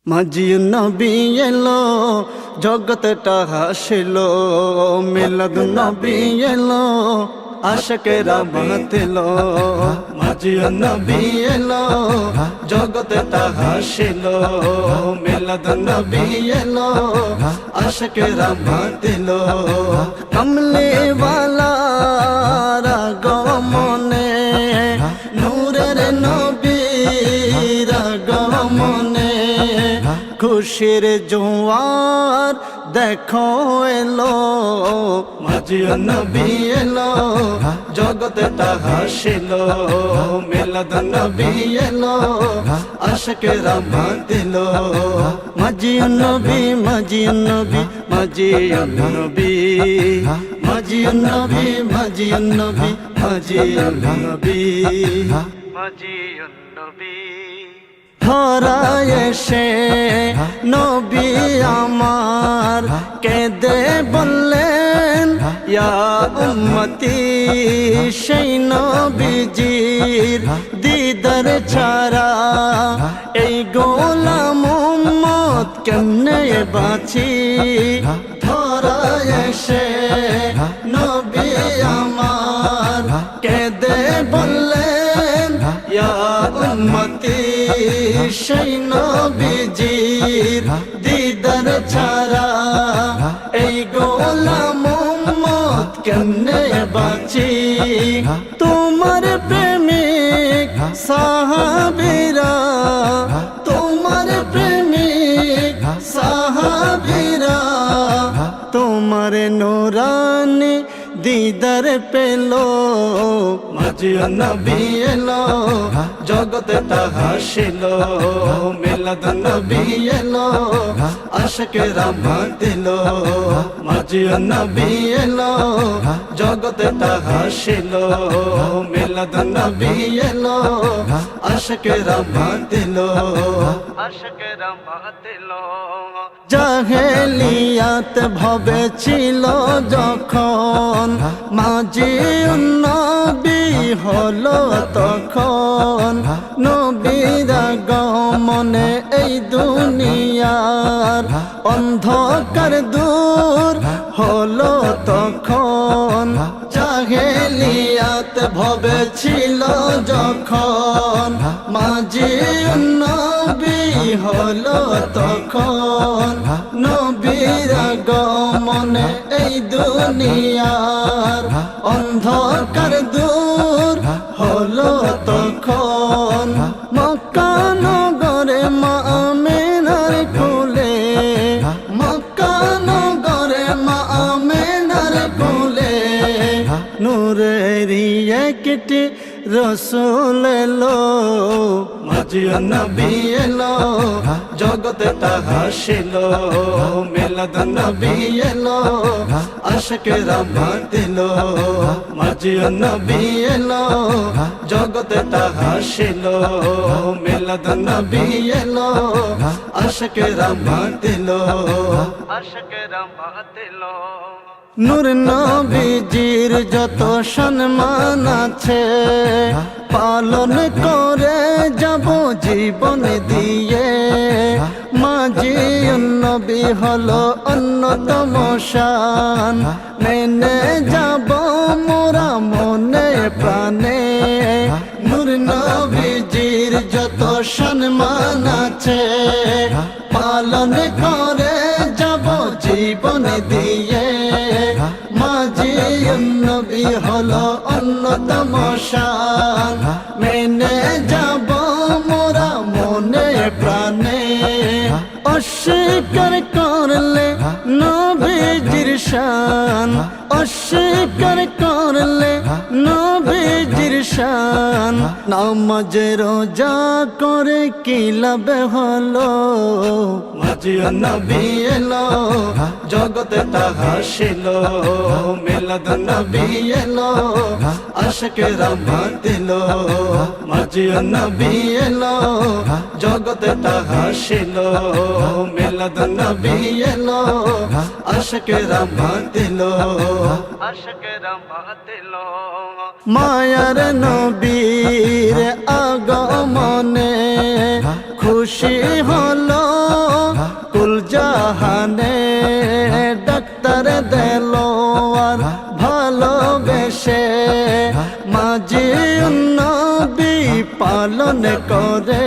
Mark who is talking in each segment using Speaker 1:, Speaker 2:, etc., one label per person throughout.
Speaker 1: মাঝি নবী এলো জগৎটা হাসিলো, মিলাদ নবী এলো আশকেরা বাতিলো। মাঝি নবী এলো জগৎটা হাসিলো, মিলাদ নবী এলো আশকেরা বাতিলো। কমলি ওয়ালা রাগমনে নূরের নবী রাগমনে, খুশির জোয়ার দেখো এলো। মাঝি নবী এলো জগৎটা হাসিলো, মিলাদ নবী এলো আশকেরা বাতিলো। মাঝি নবী মাঝি নবী মাঝি নবী মাঝি নবী মাঝি নবী মাঝি নবী মাঝি নবী। ধরায় এসে নবী আমার কেঁদে বললেন, ইয়া উম্মতি সেই নবীজির দিদার ছাড়া এই গোলাম উম্মত কেমনে বাঁচি। ধরায় এসে নবী আমার কেঁদে বললেন, ইয়া উম্মতি সেই নবীজির দিদার ছাড়া এই গোলাম উম্মত কেমনে বাঁচি। তোমার প্রেমিক সাহাবীরা, তোমার প্রেমিক সাহাবীরা তোমার নূরানি দিদার পেলো। মাঝি নবী এলো জগৎটা হাসিলো, মিলাদ নবী এলো আশকেরা বাতিলো। মাঝি নবী এলো জগৎটা হাসিলো, মিলাদ নবী এলো আশকেরা বাতিলো আশকেরা বাতিলো। জাহেলিয়াত ভবে ছিল যখন মাঝি নবী হলো তখন, নবীর আগমনে এই দুনিয়ার অন্ধকার দূর হলো তখন। জাহেলিয়াত ভবে ছিল যখন মাঝি নবী হলো তখন, নবীর আগমনে এই দুনিয়ার অন্ধকার দূর হলো তখন। মক্কা নগরে মা আমিনার কোলে, মক্কা নগরে মা আমিনার কোলে নূরেরই একটি রসূল এলো। মাঝি নবী এলো জগৎটা হাসিলো, মিলাদ নবী এলো আশকেরা বাতিলো। মাঝি নবী এলো জগৎটা হাসিলো, মিলাদ নবী এলো আশকেরা বাতিলো আশকেরা বাতিলো। নূর নবীজির যত সম্মান আছে পালন করে যাব জীবন দিয়ে। মাঝি নবী হলো অন্যতম শান, মেনে যাব মোরা মনে প্রাণে। নূর নবীজির যত সম্মান আছে পালন করে যাব জীবন দিয়ে। মাঝি নবী হলো অন্যতম শান, মেনে যাব মোরা মনে প্রাণে। অস্বীকার করলে নবীজির শান, অস্বীকার করলে নবীজির শান, নামাজ রোজা করে কি লাভ হলো। মাঝি নবী এলো জগৎটা হাসিলো, মিলাদ নবী এলো আশকেরা বাতিলো। মাঝি নবী এলো জগৎটা হাসিলো, মিলাদ নবী এলো আশকেরা বাতিলো আশকেরা বাতিলো। মায়ার নবীর আগমনে খুশি হলো কুল জাহানে ডাক্তার দেলোয়ার ভালোবেসে মাঝি নবী পালন করে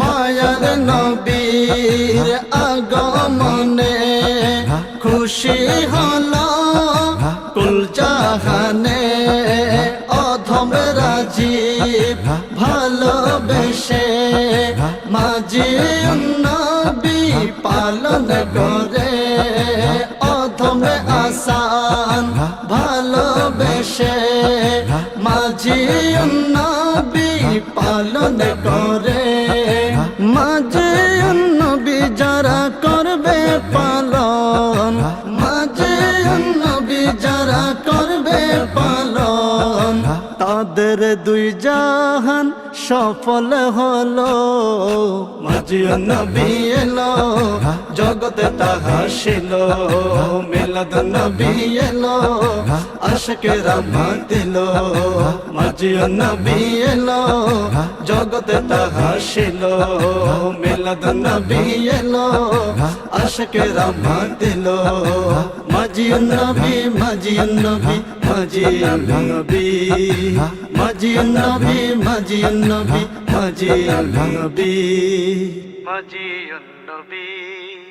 Speaker 1: মায়ার নবীর আগমনে খুশি হলো কুল জাহানে অধম রাজীব ভালোবেসে মাঝি নবী পালন করে অধম আসান ভালোবেসে মাঝি নবী পালন করে মাঝি নবী যারা করবে পালন মাঝি নবী যারা করবে পালন তাদের দুই জাহান সফল হলো মাঝি নবী এলো জগতে তাহাসিল মিলাদ নবী এলো আশকে রহমত দিল মাঝি নবী এলো জগতে তাহাসিল মিলাদ নবী এলো আশকে রহমত দিল মাঝি নবী মাঝি নবী মাঝি নবী মাঝি নবী মাঝি নবী মাঝি নবী মাঝি নবী